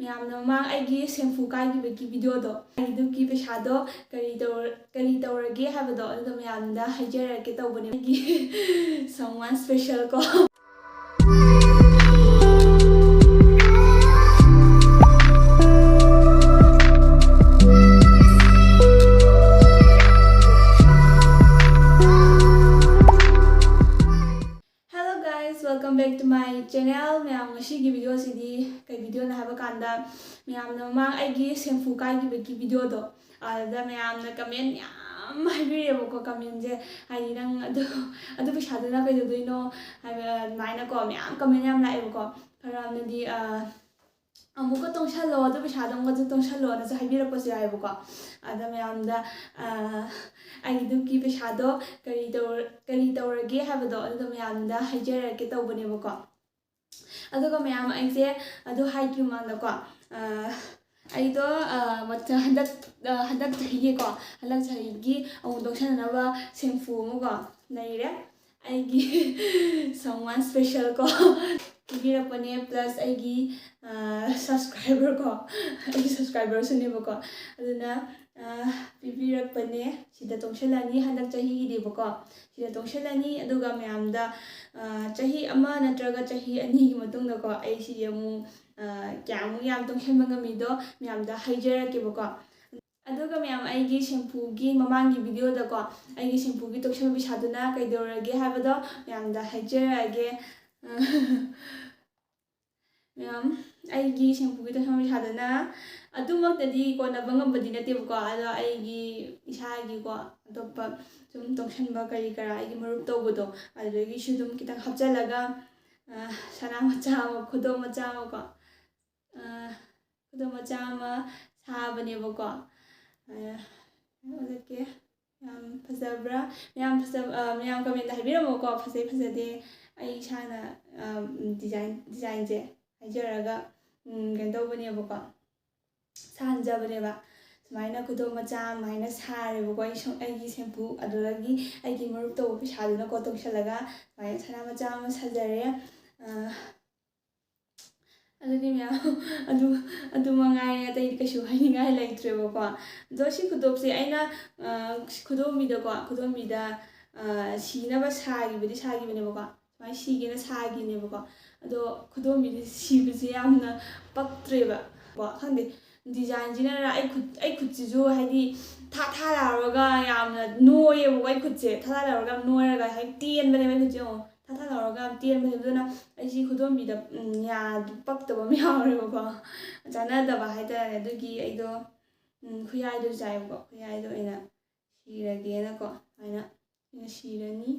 ꯃꯌꯥꯝꯅ ꯃꯃꯥꯡ ꯑꯩꯒꯤ ꯁꯦꯝꯐꯨ ꯀꯥꯏꯈꯤꯕꯒꯤ ꯚꯤꯗꯤꯑꯣꯗꯣ ꯑꯩꯒꯤꯗꯨꯒꯤ ꯄꯩꯁꯥꯗꯣ ꯀꯔꯤ ꯇꯧꯔꯒꯦ ꯍꯥꯏꯕꯗꯣ ꯑꯗꯨꯗꯣ ꯃꯌꯥꯝꯗ ꯍꯥꯏꯖꯔꯛꯀꯦ ꯇꯧꯕꯅꯦ ꯑꯩꯒꯤ ꯁꯝꯋꯥꯟ ꯁ꯭ꯄꯦꯁꯦꯜ ꯀꯣ welcome back to my channel. ꯃꯌꯥꯝ ꯉꯁꯤꯒꯤ ꯚꯤꯗꯤꯑꯣꯁꯤꯗꯤ ꯀꯩ ꯚꯤꯗꯤꯑꯣꯅꯣ ꯍꯥꯏꯕ ꯀꯥꯟꯗ ꯃꯌꯥꯝꯅ ꯃꯃꯥꯡ ꯑꯩꯒꯤ ꯁꯦꯝꯐꯨ ꯀꯥꯏꯈꯤꯕꯒꯤ ꯚꯤꯗꯤꯑꯣꯗꯣ ꯑꯗꯨꯗ ꯃꯌꯥꯝꯅ ꯀꯃꯦꯟ ꯌꯥꯝ ꯍꯥꯏꯕꯤꯔꯦꯕꯀꯣ ꯀꯃꯦꯟꯁꯦ ꯍꯥꯏꯗꯤ ꯅꯪ ꯑꯗꯨ ꯄꯩꯁꯥꯗꯨꯅ ꯀꯩꯗꯧꯗꯣꯏꯅꯣ ꯍꯥꯏꯕ ꯑꯗꯨꯃꯥꯏꯅꯀꯣ ꯃꯌꯥꯝ ꯀꯃꯦꯟ ꯌꯥꯝ ꯂꯥꯛꯑꯦꯕꯀꯣ ꯈꯔ ꯑꯃꯅꯗꯤ ꯑꯃꯨꯛꯀ ꯇꯣꯡꯁꯜꯂꯣ ꯑꯗꯨ ꯄꯩꯁꯥꯗꯣ ꯑꯃꯨꯛꯀꯁꯨ ꯇꯣꯡꯁꯜꯂꯣꯅꯁꯨ ꯍꯥꯏꯕꯤꯔꯛꯄꯁꯨ ꯌꯥꯎꯋꯦꯕꯀꯣ ꯑꯗ ꯃꯌꯥꯝꯗ ꯑꯩꯒꯤꯗꯨꯒꯤ ꯄꯩꯁꯥꯗꯣ ꯀꯔꯤ ꯇꯧꯔꯒꯦ ꯍꯥꯏꯕꯗꯣ ꯑꯗꯨꯗꯣ ꯃꯌꯥꯝꯗ ꯍꯥꯏꯖꯔꯛꯀꯦ ꯇꯧꯕꯅꯦꯕꯀꯣ ꯑꯗꯨꯒ ꯃꯌꯥꯝ ꯑꯩꯁꯦ ꯑꯗꯨ ꯍꯥꯏꯗ꯭ꯔꯤ ꯃꯃꯥꯡꯗꯀꯣ ꯑꯩꯗꯣ ꯍꯟꯗꯛ ꯆꯍꯤꯒꯤ ꯑꯃꯨꯛ ꯇꯣꯡꯁꯟꯅꯅꯕ ꯁꯦꯝꯐꯨ ꯑꯃꯀꯣ ꯂꯩꯔꯦ ꯑꯩꯒꯤ ꯁꯝꯋꯥꯟ ꯁ꯭ꯄꯦꯁꯦꯜ ꯀꯣ ꯄꯤꯕꯤꯔꯛꯄꯅꯦ ꯄ꯭ꯂꯁ ꯑꯩꯒꯤ ꯁꯕꯁꯀ꯭ꯔꯥꯏꯕꯔ ꯀꯣ ꯑꯩꯒꯤ ꯁꯕꯁꯀ꯭ꯔꯥꯏꯕꯔꯁꯨꯅꯦꯕꯀꯣ ꯑꯗꯨꯅ ꯄꯤꯕꯤꯔꯛꯄꯅꯦ ꯁꯤꯗ ꯇꯣꯡꯁꯜꯂꯅꯤ ꯍꯟꯗꯛ ꯆꯍꯤꯒꯤꯅꯦꯕꯀꯣ ꯁꯤꯗ ꯇꯣꯡꯁꯜꯂꯅꯤ ꯑꯗꯨꯒ ꯃꯌꯥꯝꯗ ꯆꯍꯤ ꯑꯃ ꯅꯠꯇ꯭ꯔꯒ ꯆꯍꯤ ꯑꯅꯤꯒꯤ ꯃꯇꯨꯡꯗꯀꯣ ꯑꯩ ꯁꯤꯗꯤ ꯑꯃꯨꯛ ꯀꯌꯥꯃꯨꯛ ꯌꯥꯝ ꯇꯣꯡꯁꯟꯕ ꯉꯝꯃꯤꯗꯣ ꯃꯌꯥꯝꯗ ꯍꯥꯏꯖꯔꯛꯀꯦꯕꯀꯣ ꯑꯗꯨꯒ ꯃꯌꯥꯝ ꯑꯩꯒꯤ ꯁꯦꯝꯐꯨꯒꯤ ꯃꯃꯥꯡꯒꯤ ꯚꯤꯗꯤꯑꯣꯗꯀꯣ ꯑꯩꯒꯤ ꯁꯦꯝꯐꯨꯒꯤ ꯇꯣꯡꯁꯟꯕ ꯄꯩꯁꯥꯗꯨꯅ ꯀꯩꯗꯧꯔꯒꯦ ꯍꯥꯏꯕꯗꯣ ꯃꯌꯥꯝꯗ ꯍꯥꯏꯖꯔꯛꯑꯒꯦ ꯃꯌꯥꯝ ꯑꯩꯒꯤ ꯁꯦꯝꯐꯨꯒꯤ ꯇꯣꯡꯁꯟꯕ ꯄꯩꯁꯥꯗꯨꯅ ꯑꯗꯨꯃꯛꯇꯗꯤ ꯀꯣꯟꯅꯕ ꯉꯝꯕꯗꯤ ꯅꯠꯇꯦꯕꯀꯣ ꯑꯗꯣ ꯑꯩꯒꯤ ꯏꯁꯥꯒꯤꯀꯣ ꯑꯇꯣꯞꯄ ꯁꯨꯝ ꯇꯣꯡꯁꯟꯕ ꯀꯔꯤ ꯀꯔꯥ ꯑꯩꯒꯤ ꯃꯔꯨꯞ ꯇꯧꯕꯗꯣ ꯑꯗꯨꯗꯒꯤꯁꯨ ꯑꯗꯨꯝ ꯈꯤꯇꯪ ꯍꯥꯞꯆꯤꯜꯂꯒ ꯁꯅꯥ ꯃꯆꯥ ꯑꯃ ꯈꯨꯗꯣꯞ ꯃꯆꯥ ꯑꯃꯀꯣ ꯈꯨꯗꯣꯞ ꯃꯆꯥ ꯑꯃ ꯁꯥꯕꯅꯦꯕꯀோ ꯎꯠꯂꯛꯀꯦ ꯌꯥꯝ ꯐꯖꯕ꯭ꯔꯥ ꯃꯌꯥꯝ ꯀꯃꯦꯟꯇ ꯍꯥꯏꯕꯤꯔꯝꯃꯣꯀꯣ ꯐꯖꯩ ꯐꯖꯗꯦ ꯑꯩ ꯏꯁꯥꯅ ꯗꯤꯖꯥꯏꯟꯁꯦ ꯍꯥꯏꯖꯔꯒ ꯀꯩꯅꯣ ꯇꯧꯕꯅꯦꯕꯀꯣ ꯁꯥꯍꯟꯖꯕꯅꯦꯕ ꯁꯨꯃꯥꯏꯅ ꯈꯨꯗꯣꯞ ꯃꯆꯥ ꯑꯗꯨꯃꯥꯏꯅ ꯁꯥꯔꯦꯕꯀꯣ ꯑꯩꯒꯤ ꯁꯦꯝꯐꯨ ꯑꯗꯨꯗꯒꯤ ꯑꯩꯒꯤ ꯃꯔꯨꯞ ꯇꯧꯕ ꯄꯩꯁꯥꯗꯨꯅꯀꯣ ꯇꯣꯡꯁꯜꯂꯒ ꯁꯨꯃꯥꯏꯅ ꯁꯅꯥ ꯃꯆꯥ ꯑꯃ ꯁꯥꯖꯔꯦ ꯑꯗꯨꯗꯤ ꯃꯌꯥꯝ ꯑꯗꯨ ꯃꯉꯥꯏꯔꯦ ꯑꯇꯩꯗꯤ ꯀꯩꯁꯨ ꯍꯥꯏꯅꯤꯡꯉꯥꯏ ꯂꯩꯇ꯭ꯔꯦꯕꯀꯣ ꯑꯗꯣ ꯁꯤ ꯈꯨꯗꯣꯞꯁꯦ ꯑꯩꯅ ꯈꯨꯗꯣꯝꯕꯤꯗ ꯁꯤꯅꯕ ꯁꯥꯈꯤꯕꯅꯦꯕꯀꯣ ꯁꯨꯃꯥꯏꯅ ꯁꯤꯒꯦꯅ ꯁꯥꯈꯤꯅꯦꯕꯀோ ꯑꯗꯣ ꯈꯨꯗꯣꯝꯕꯤꯗꯤ ꯁꯤꯕꯁꯦ ꯌꯥꯝꯅ ꯄꯛꯇ꯭ꯔꯦꯕ ꯀꯣ ꯈꯪꯗꯦ ꯗꯤꯖꯥꯏꯟꯁꯤꯅꯔ ꯑꯩ ꯈꯨꯠꯁꯤꯁꯨ ꯍꯥꯏꯗꯤ ꯊꯥ ꯂꯥꯎꯔꯒ ꯌꯥꯝꯅ ꯅꯣꯏꯌꯦꯕꯀꯣ ꯑꯩ ꯈꯨꯠꯁꯦ ꯊꯥ ꯂꯥꯎꯔꯒ ꯌꯥꯝ ꯅꯣꯏꯔꯒ ꯍꯥꯏꯗꯤ ꯇꯦꯟꯕꯅꯦꯕ ꯑꯩ ꯈꯨꯠꯁꯦ ꯌꯦꯡꯉꯣ ꯊꯥ ꯂꯥꯎꯔꯒ ꯌꯥꯝ ꯇꯦꯟꯕꯅꯦꯕ ꯑꯗꯨꯅ ꯑꯩꯁꯤ ꯈꯨꯗꯣꯝꯕꯤꯗ ꯄꯛꯇꯕ ꯑꯃ ꯌꯥꯎꯔꯦꯕꯀꯣ ꯆꯥꯟꯅꯗꯕ ꯍꯥꯏꯇꯥꯔꯦ ꯑꯗꯨꯒꯤ ꯑꯩꯗꯣ ꯈꯨꯌꯥꯏꯗꯣ ꯆꯥꯏꯕꯀꯣ ꯈꯨꯌꯥꯏꯗꯣ ꯑꯩꯅ ꯁꯤꯔꯒꯦꯅꯀꯣ ꯑꯗꯨꯃꯥꯏꯅ ꯑꯩꯅ ꯁꯤꯔꯅꯤ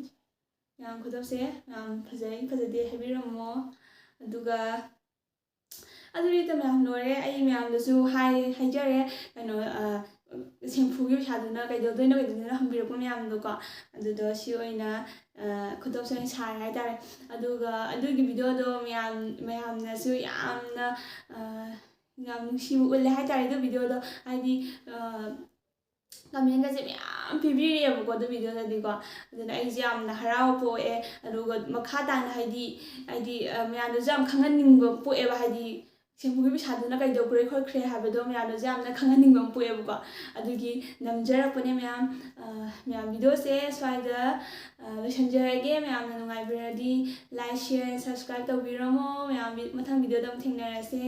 ꯌꯥꯝ ꯈꯨꯗꯣꯞꯁꯦ ꯌꯥꯝ ꯐꯖꯩ ꯐꯖꯗꯦ ꯍꯥꯏꯕꯤꯔꯝꯃꯣ ꯑꯗꯨꯒ ꯑꯗꯨꯗꯤ ꯃꯌꯥꯝ ꯂꯣꯏꯔꯦ ꯑꯩ ꯃꯌꯥꯝꯗꯁꯨ ꯍꯥꯏꯖꯔꯦ ꯀꯩꯅꯣ ꯁꯦꯝꯐꯨꯒꯤ ꯄꯩꯁꯥꯗꯨꯅ ꯀꯩꯗꯧꯗꯣꯏꯅꯣ ꯍꯪꯕꯤꯔꯛꯄ ꯃꯌꯥꯝꯗꯣꯀꯣ ꯑꯗꯨꯗꯣ ꯁꯤ ꯑꯣꯏꯅ ꯈꯨꯗꯣꯞꯁꯦ ꯑꯣꯏꯅ ꯁꯥꯔꯦ ꯍꯥꯏꯇꯥꯔꯦ ꯑꯗꯨꯒ ꯑꯗꯨꯒꯤ ꯚꯤꯗꯤꯑꯣꯗꯣ ꯃꯌꯥꯝꯅꯁꯨ ꯌꯥꯝꯅ ꯌꯥꯝ ꯅꯨꯡꯁꯤꯕ ꯎꯠꯂꯦ ꯍꯥꯏꯇꯥꯔꯦ ꯑꯗꯨ ꯚꯤꯗꯤꯑꯣꯗꯣ ꯍꯥꯏꯗꯤ ꯀꯃꯦꯟꯒꯁꯦ ꯃꯌꯥꯝ ꯄꯤꯕꯤꯔꯛꯑꯦꯕꯀꯣ ꯑꯗꯨ ꯚꯤꯗꯤꯑꯣꯗꯗꯤꯀꯣ ꯑꯗꯨꯅ ꯑꯩꯁꯦ ꯌꯥꯝꯅ ꯍꯔꯥꯎꯕ ꯄꯣꯛꯑꯦ ꯑꯗꯨꯒ ꯃꯈꯥ ꯇꯥꯅ ꯍꯥꯏꯗꯤ ꯃꯌꯥꯝꯗꯁꯨ ꯌꯥꯝ ꯈꯪꯍꯟꯅꯤꯡꯕ ꯄꯣꯛꯑꯦꯕ ꯍꯥꯏꯗꯤ ꯁꯦꯝꯐꯨꯒꯤ ꯄꯩꯁꯥꯗꯨꯅ ꯀꯩꯗꯧꯈ꯭ꯔꯦ ꯈꯣꯠꯈ꯭ꯔꯦ ꯍꯥꯏꯕꯗꯣ ꯃꯌꯥꯝꯗꯁꯨ ꯌꯥꯝꯅ ꯈꯪꯍꯟꯅꯤꯡꯕ ꯑꯃ ꯄꯣꯛꯑꯦꯕꯀꯣ ꯑꯗꯨꯒꯤ ꯅꯝꯖꯔꯛꯄꯅꯦ ꯃꯌꯥꯝ ꯚꯤꯗꯤꯑꯣꯁꯦ ꯁ꯭ꯋꯥꯏꯗ ꯂꯣꯏꯁꯤꯟꯖꯔꯒꯦ ꯃꯌꯥꯝꯅ ꯅꯨꯡꯉꯥꯏꯕꯤꯔꯗꯤ ꯂꯥꯏꯛ ꯁꯤꯌꯔ ꯁꯕꯁꯀ꯭ꯔꯥꯏꯕ ꯇꯧꯕꯤꯔꯝꯃꯣ ꯃꯌꯥꯝ ꯃꯊꯪ ꯚꯤꯗꯤꯑꯣꯗ ꯑꯃꯨꯛ ꯊꯦꯡꯅꯔꯁꯦ